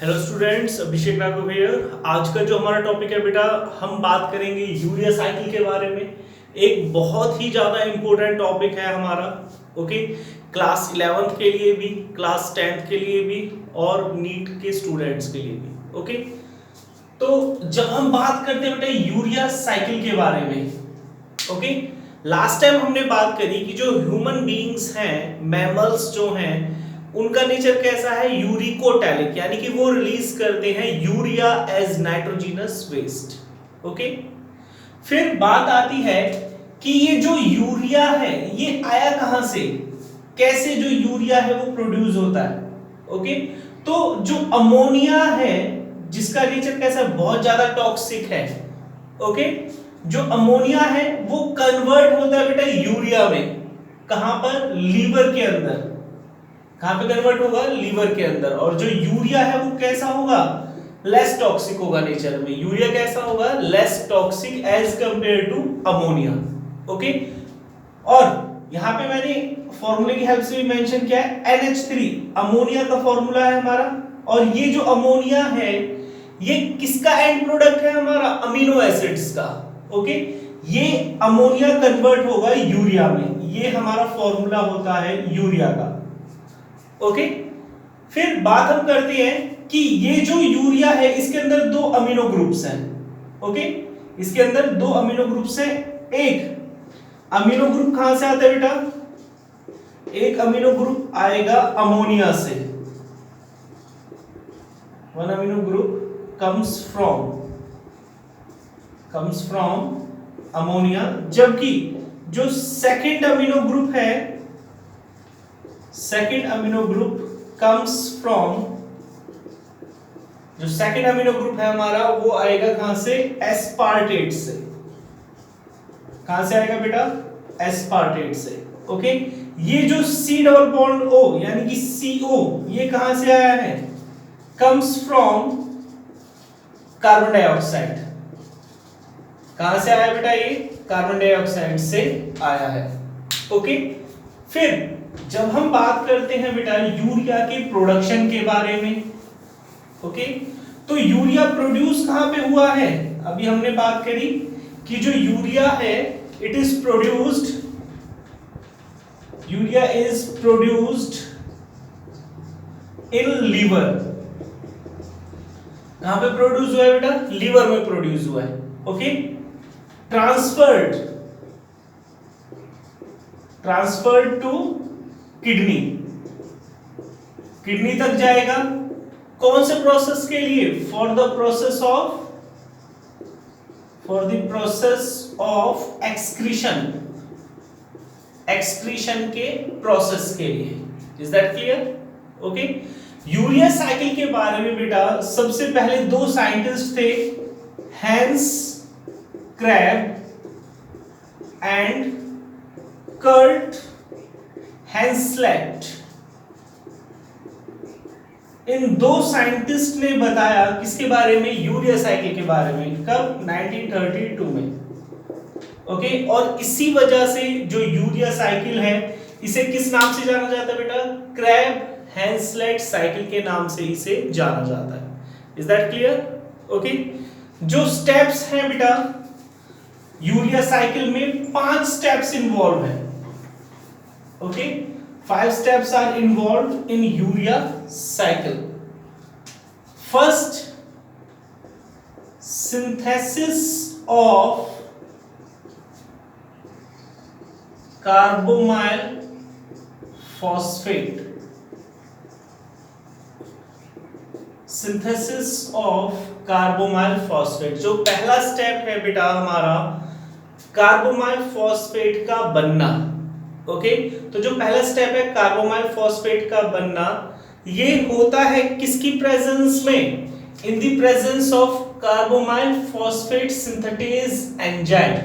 Hello students, Abhishek Raghav here. आज का जो हमारा टॉपिक है बेटा, हम बात करेंगे यूरिया साइकिल के बारे में। एक बहुत ही ज़्यादा इम्पोर्टेंट टॉपिक है हमारा। ओके, क्लास 11th के लिए भी, क्लास 10th के लिए भी और नीट के स्टूडेंट्स के लिए भी। ओके, तो जब हम बात करते हैं बेटा यूरिया साइकिल के बारे में, ओके, लास्ट टाइम हमने बात करी कि जो ह्यूमन बीइंग्स हैं, मैमल्स जो हैं, उनका नेचर कैसा है, यूरिकोटैलिक, यानी कि वो रिलीज करते हैं urea as nitrogenous waste. Okay, फिर बात आती है कि ये जो यूरिया है ये आया कहां से, कैसे जो यूरिया है वो प्रोड्यूस होता है। ओके, तो जो अमोनिया है जिसका नेचर कैसा है, बहुत ज्यादा टॉक्सिक है। ओके, जो अमोनिया है वो कन्वर्ट होता है बेटा यूरिया में। कहां पर, लीवर के अंदर। कहां पे कन्वर्ट होगा, लीवर के अंदर। और जो यूरिया है वो कैसा होगा, लेस टॉक्सिक होगा नेचर में। यूरिया कैसा होगा, less toxic as compare to ammonia. Okay, और यहां पे मैंने फॉर्मूले की हेल्प से भी मेंशन किया है, NH3 अमोनिया का फॉर्मूला है हमारा। और ये जो अमोनिया है ये किसका एंड प्रोडक्ट है, हमारा अमीनो एसिड्स का। ओके, ये अमोनिया कन्वर्ट होगा यूरिया में, ये हमारा फॉर्मूला होता है यूरिया का। ओके, फिर बात हम करते हैं कि ये जो यूरिया है इसके अंदर दो अमीनो ग्रुप्स हैं। ओके, इसके अंदर दो अमीनो ग्रुप्स हैं। एक अमीनो ग्रुप कहां से आता है बेटा, एक अमीनो ग्रुप आएगा अमोनिया से। One amino group comes from ammonia, जबकि जो सेकंड अमीनो ग्रुप है, second amino group comes from, जो सेकंड अमीनो ग्रुप है हमारा वो आएगा कहां से, एस्पार्टेट से। कहां से आएगा बेटा, एस्पार्टेट से। ओके, ये जो C डबल बॉन्ड O यानी कि CO, ये कहां से आया है, कम्स फ्रॉम कार्बन डाइऑक्साइड। कहां से आया बेटा, ये कार्बन डाइऑक्साइड से आया है। ओके, फिर जब हम बात करते हैं बेटा यूरिया के प्रोडक्शन के बारे में, ओके, तो यूरिया प्रोड्यूस कहां पे हुआ है, अभी हमने बात करी कि जो यूरिया है it is produced, urea is produced in liver. कहां पे प्रोड्यूस हुआ है बेटा, लीवर में प्रोड्यूस हुआ है। Okay, transferred to kidney, kidney तक जाएगा। कौन से प्रोसेस के लिए, for the process of excretion के प्रोसेस के लिए। Is that clear? Okay, urea cycle के बारे में बेटा सबसे पहले दो साइंटिस्ट थे, Hans Krebs and Kurt Henseleit. इन दो साइंटिस्ट ने बताया किसके बारे में, यूरिया साइकिल के बारे में। कब, 1932 में। ओके, और इसी वजह से जो यूरिया साइकिल है इसे किस नाम से जाना जाता है बेटा, क्रैब हैंसलेट साइकिल के नाम से इसे जाना जाता है। Is that clear? ओके, जो स्टेप्स हैं बेटा यूरिया साइकिल में, 5 स्टेप्स इन्वॉल्व है। Okay, 5 steps are involved in urea cycle. First, synthesis of carbamyl phosphate. Synthesis of carbamyl phosphate, जो पहला स्टेप है बेटा हमारा कार्बोमाइल फॉस्फेट का बनना। ओके, तो जो पहला स्टेप है कार्बोमाइल फॉस्फेट का बनना, ये होता है किसकी प्रेजेंस में, in the presence of carbamoyl phosphate synthetase enzyme.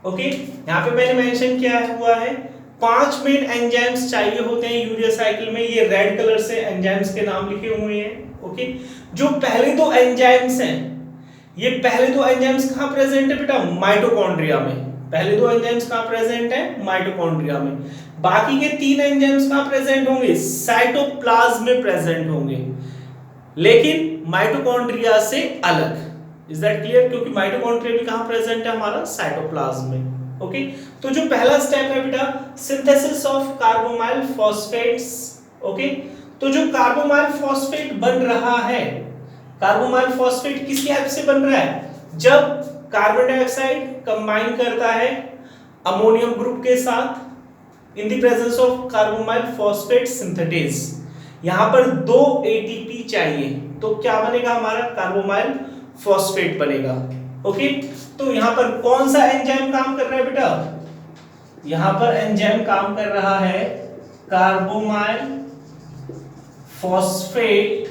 Okay, यहां पे मैंने मेंशन किया हुआ है 5 मेन एंजाइम्स चाहिए होते हैं यूरिया साइकिल में। ये रेड कलर से एंजाइम्स के नाम लिखे हुए हैं। ओके, जो पहले दो एंजाइम्स हैं, ये पहले दो एंजाइम्स कहां प्रेजेंट है बेटा, माइटोकॉन्ड्रिया में। पहले दो एंजाइम्स कहां प्रेजेंट है, माइटोकॉन्ड्रिया में। बाकी के 3 एंजाइम्स कहां प्रेजेंट होंगे, साइटोप्लाज्म में प्रेजेंट होंगे। लेकिन माइटोकॉन्ड्रिया से अलग। Is that clear? क्योंकि माइटोकॉन्ड्रिया भी कहां प्रेजेंट है? हमारा साइटोप्लाज्म में। ओके, तो जो पहला स्टेप है बेटा, synthesis of carbamoyl phosphates. Okay, तो जो कार्बोमाइल फॉस्फेट बन रहा है, कार्बोमाइल फॉस्फेट किसकी हेल्प से बन रहा है? जब कार्बन डाइऑक्साइड कंबाइन करता है अमोनियम ग्रुप के साथ in the presence of carbamoyl phosphate synthetase, यहां पर 2 एटीपी चाहिए, तो क्या बनेगा? हमारा कार्बोमाइल फॉस्फेट बनेगा। ओके, तो यहां पर कौन सा एंजाइम काम कर रहा है बेटा? यहां पर एंजाइम काम कर रहा है carbamoyl phosphate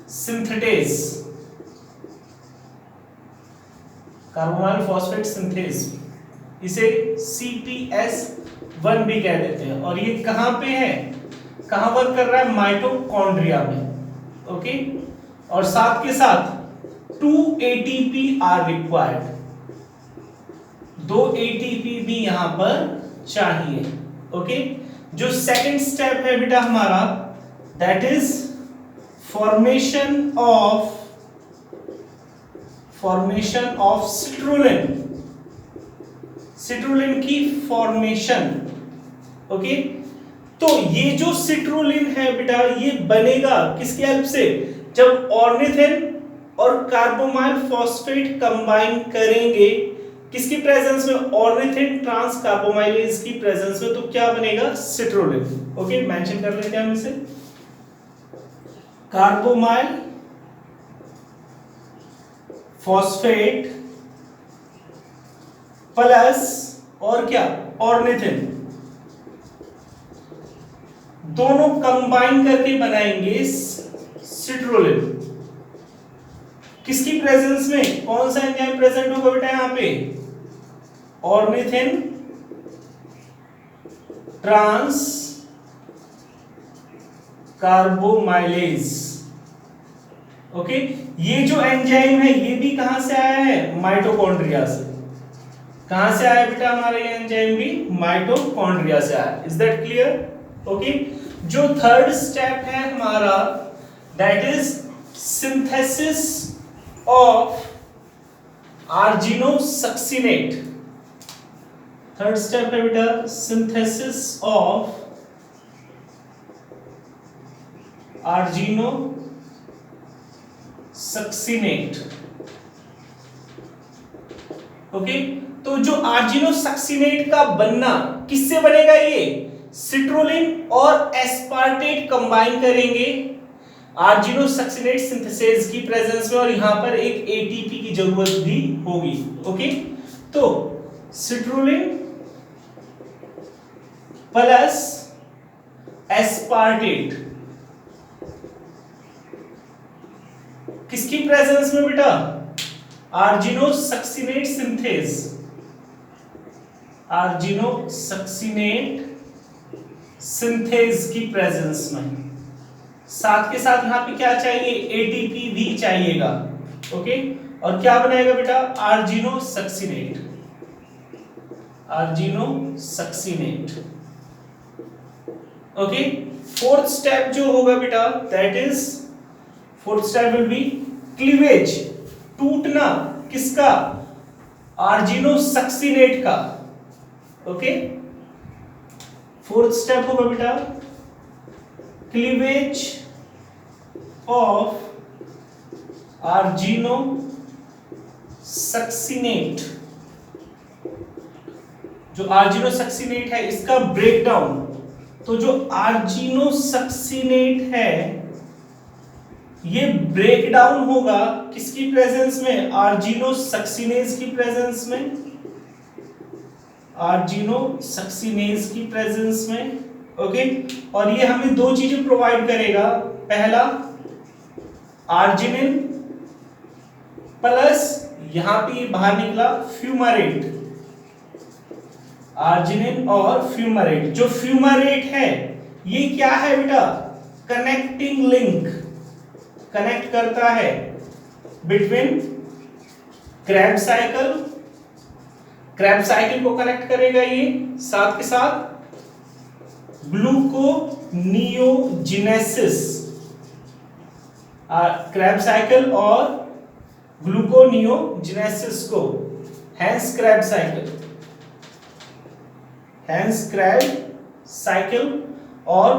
synthetase, carbamoyl phosphate synthase, इसे CPS1 भी कह देते हैं। और ये कहां पे है? कहां वर्क कर रहा है? माइटोकॉन्ड्रिया में। ओके, और साथ के साथ 2 ATP आर रिक्वायर्ड, 2 ATP भी यहां पर चाहिए। ओके, जो सेकंड स्टेप है बेटा हमारा, that is formation of citrulline, citrulline की फॉर्मेशन। ओके, तो ये जो सिट्रुलिन है बेटा, ये बनेगा किसकी हेल्प से? जब ऑर्निथिन और कार्बोमाइल फॉस्फेट कंबाइन करेंगे किसकी प्रेजेंस में? ऑर्निथिन ट्रांस कार्बोमाइलेज की प्रेजेंस में, तो क्या बनेगा? सिट्रुलिन। ओके, मेंशन कर लेते हैं हम इसे, कार्बोमाइल फॉस्फेट प्लस और क्या? ऑर्निथिन, दोनों कंबाइन करके बनाएंगे सिट्रुलिन। किसकी प्रेजेंस में? कौन सा एंजाइम प्रेजेंट होगा बेटा यहां पे? Ornithine trans कार्बोमाइलेज। ओके, ये जो एंजाइम है ये भी कहां से आया है? माइटोकॉन्ड्रिया से। कहां से आया बेटा हमारा ये एंजाइम भी? माइटोकॉन्ड्रिया से आया। Is that clear? ओके, जो थर्ड स्टेप है हमारा, that is synthesis of argininosuccinate. Third step है बेटा सिंथेसिस ऑफ आर्जिनोसक्सिनेट। ओके, तो जो आर्जिनोसक्सिनेट का बनना, किससे बनेगा? ये सिट्रुलिन और एस्पार्टेट कंबाइन करेंगे आर्जिनोसक्सिनेट सिंथेसेज की प्रेजेंस में, और यहां पर एक एटीपी की जरूरत भी होगी। ओके, तो सिट्रुलिन प्लस एस्पार्टेट किसकी प्रेजेंस में बेटा? आर्जिनोसक्सिनेट सिंथेज, आर्जिनोसक्सिनेट सिंथेज की प्रेजेंस में। साथ के साथ यहां पे क्या चाहिए? एटीपी भी चाहिएगा। ओके, और क्या बनाएगा बेटा? आर्जिनोसक्सिनेट, आर्जिनोसक्सिनेट। ओके, फोर्थ स्टेप जो होगा बेटा, that is fourth step will be cleavage, टूटना किसका? आर्जिनोसक्सिनेट का। ओके, फोर्थ स्टेप होगा बेटा क्लीवेज ऑफ आर्जिनोसक्सिनेट। जो आर्जिनोसक्सिनेट है इसका ब्रेकडाउन, तो जो आर्जिनोसक्सिनेट है ये ब्रेकडाउन होगा किसकी प्रेजेंस में? आर्जिनोसक्सिनेज की प्रेजेंस में, आर्जिनोसक्सिनेज की प्रेजेंस में। ओके, और ये हमें 2 चीजें प्रोवाइड करेगा। पहला, आर्जिनिन प्लस यहां पे बाहर निकला फ्यूमारेट, आर्जिनिन और फ्यूमारेट। जो फ्यूमारेट है ये क्या है बेटा? कनेक्टिंग लिंक, कनेक्ट करता है between Krebs cycle, Krebs cycle को कनेक्ट करेगा ये, साथ के साथ ग्लूकोनियोजेनेसिस, Krebs cycle और gluconeogenesis को, hence Krebs cycle और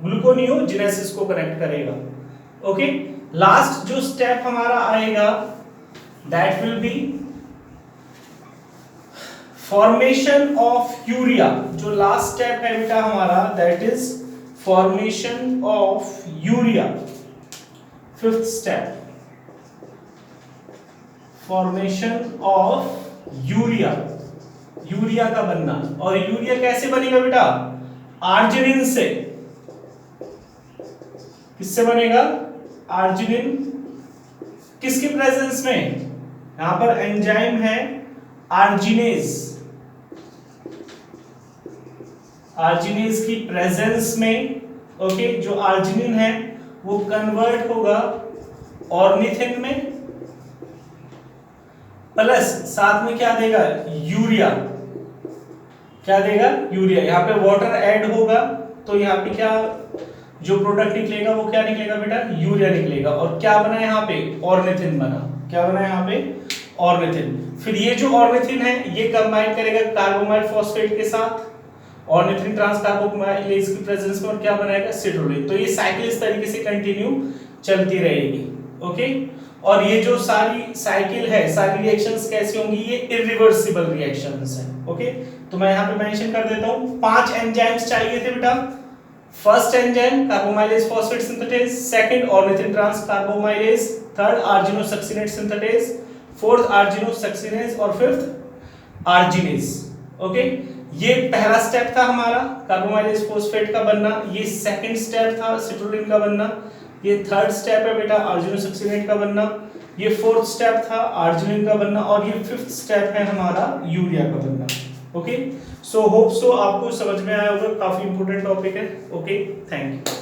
gluconeogenesis को कनेक्ट करेगा। ओके, लास्ट जो स्टेप हमारा आएगा that will be formation of urea. जो लास्ट स्टेप है बेटा हमारा that is formation of urea. Fifth step, formation of urea, urea का बनना। और यूरिया कैसे बनेगा बेटा? आर्जिनिन से। किससे बनेगा? आर्जिनिन। किसके प्रेजेंस में? यहां पर एंजाइम है आर्जिनेज, आर्जिनेज की प्रेजेंस में। ओके, जो आर्जिनिन है वो कन्वर्ट होगा ऑर्निथिन में, प्लस साथ में क्या देगा? यूरिया। क्या देगा? यूरिया। यहाँ पे वाटर ऐड होगा तो यहाँ पे क्या जो प्रोडक्ट निकलेगा वो क्या निकलेगा बेटा? यूरिया निकलेगा। और क्या बना यहाँ पे? ऑर्निथिन बना। क्या बना यहाँ पे? ऑर्निथिन। फिर ये जो ऑर्निथिन है ये कंबाइन करेगा कार्बोमाइल फॉस्फेट के साथ ऑर्निथिन ट्रांसकार्बोमाइलेज की प्रेजेंस में, और क्या बनाएगा? सिट्रोलिन। तो ये साइकिल इस तरीके से कंटिन्यू चलती रहेगी। ओके, और ये जो सारी साइकिल है, सारी रिएक्शंस कैसी होंगी? ये इरिवर्सिबल रिएक्शंस हैं। ओके, तो मैं यहाँ पे मेंशन कर देता हूँ। 5 एंजाइम्स चाहिए थे बेटा। First enzyme carbamoylase phosphate synthetase, second ornithine transcarbamoylase, third argininosuccinate synthetase, fourth argininosuccinase और फिफ्थ आर्जिनेज। ओके, ये पहला स्टेप था हमारा कार्बोमाइलेज फॉस्फेट का बनना, ये सेकंड स्टेप था सिट्रोलिन का बनना, ये थर्ड स्टेप है बेटा आर्जिनोसक्सिनेट का बनना, ये फोर्थ स्टेप था आर्जिनिन का बनना, और ये फिफ्थ स्टेप है हमारा यूरिया का बनना। ओके, सो होप सो आपको समझ में आया होगा। काफी इंपोर्टेंट टॉपिक है। Okay, thank you.